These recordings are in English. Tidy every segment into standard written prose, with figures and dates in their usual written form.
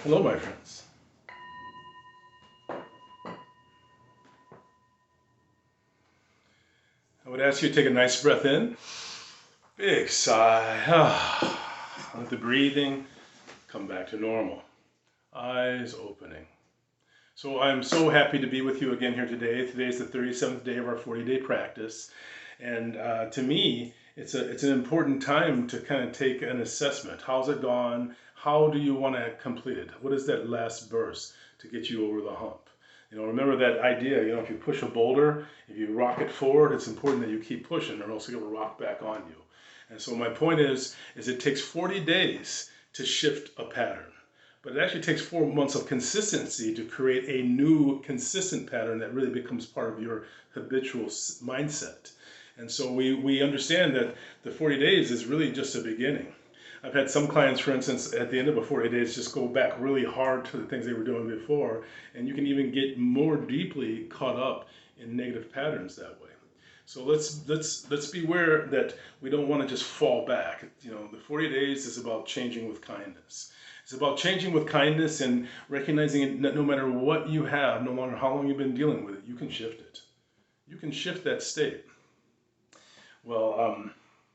Hello, my friends. I would ask you to take a nice breath in, big sigh, let the breathing come back to normal, eyes opening. So I'm so happy to be with you again here today. Today is the 37th day of our 40-day practice, and to me, it's an important time to kind of take an assessment. How's it gone? How do you want to complete it? What is that last verse to get you over the hump? Remember that idea, if you push a boulder, if you rock it forward, it's important that you keep pushing or else it will rock back on you. And so my point is it takes 40 days to shift a pattern. But it actually takes 4 months of consistency to create a new consistent pattern that really becomes part of your habitual mindset. And so we understand that the 40 days is really just a beginning. I've had some clients, for instance, at the end of the 40 days, just go back really hard to the things they were doing before, and you can even get more deeply caught up in negative patterns that way. So let's beware that we don't want to just fall back. The 40 days is about changing with kindness. It's about changing with kindness and recognizing that no matter what you have, no matter how long you've been dealing with it, you can shift it. You can shift that state. Well,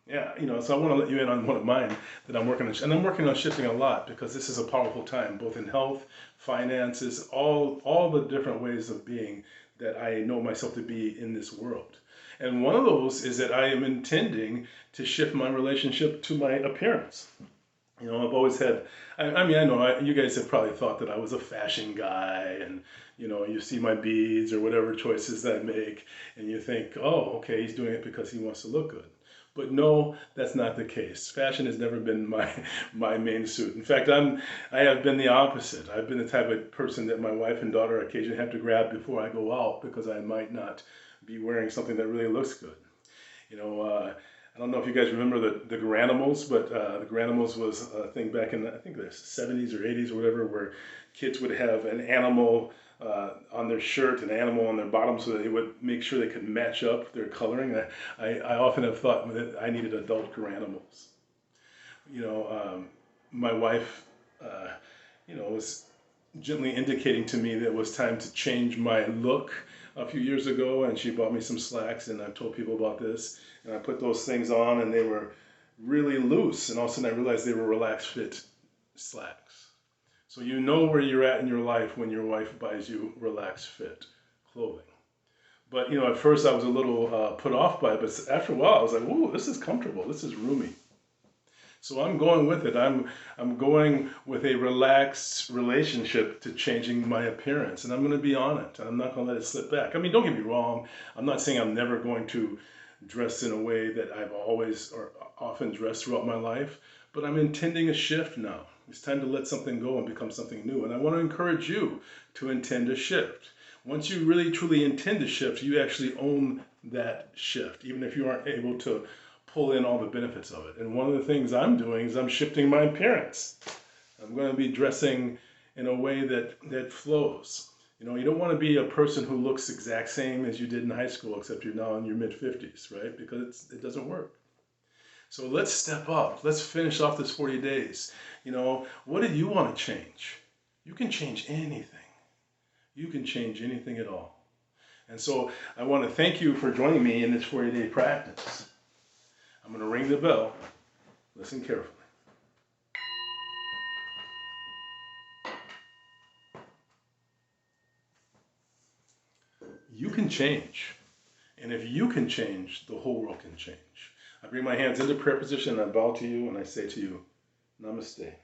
yeah, so I want to let you in on one of mine that I'm working on, and I'm working on shifting a lot because this is a powerful time, both in health, finances, all the different ways of being that I know myself to be in this world. And one of those is that I am intending to shift my relationship to my appearance. I've always had, I mean, I know you guys have probably thought that I was a fashion guy, and you see my beads or whatever choices that I make, and you think, oh, okay, he's doing it because he wants to look good. But no, that's not the case. Fashion has never been my main suit. In fact, I have been the opposite. I've been the type of person that my wife and daughter occasionally have to grab before I go out because I might not be wearing something that really looks good. I don't know if you guys remember the Garanimals, but the Garanimals was a thing back in, I think, the 70s or 80s or whatever, where kids would have an animal on their shirt, an animal on their bottom, so that they would make sure they could match up their coloring. I often have thought that I needed adult Garanimals. My wife, was gently indicating to me that it was time to change my look a few years ago, and she bought me some slacks, and I've told people about this, and I put those things on, and they were really loose, and all of a sudden I realized they were relaxed fit slacks. So you know where you're at in your life when your wife buys you relaxed fit clothing. But at first I was a little put off by it, but after a while I was like, "Ooh, this is comfortable. This is roomy." So I'm going with it. I'm going with a relaxed relationship to changing my appearance, and I'm going to be on it. I'm not going to let it slip back. I mean, don't get me wrong. I'm not saying I'm never going to dress in a way that I've always or often dressed throughout my life, but I'm intending a shift now. It's time to let something go and become something new. And I want to encourage you to intend a shift. Once you really truly intend to shift, you actually own that shift, even if you aren't able to pull in all the benefits of it. And one of the things I'm doing is I'm shifting my appearance. I'm going to be dressing in a way that flows. You don't want to be a person who looks exact same as you did in high school, except you're now in your mid-50s, right? Because it doesn't work. So let's step up. Let's finish off this 40 days. What do you want to change? You can change anything. You can change anything at all. And so I want to thank you for joining me in this 40-day practice. I'm going to ring the bell. Listen carefully. You can change. And if you can change, the whole world can change. I bring my hands into prayer position and I bow to you and I say to you, Namaste.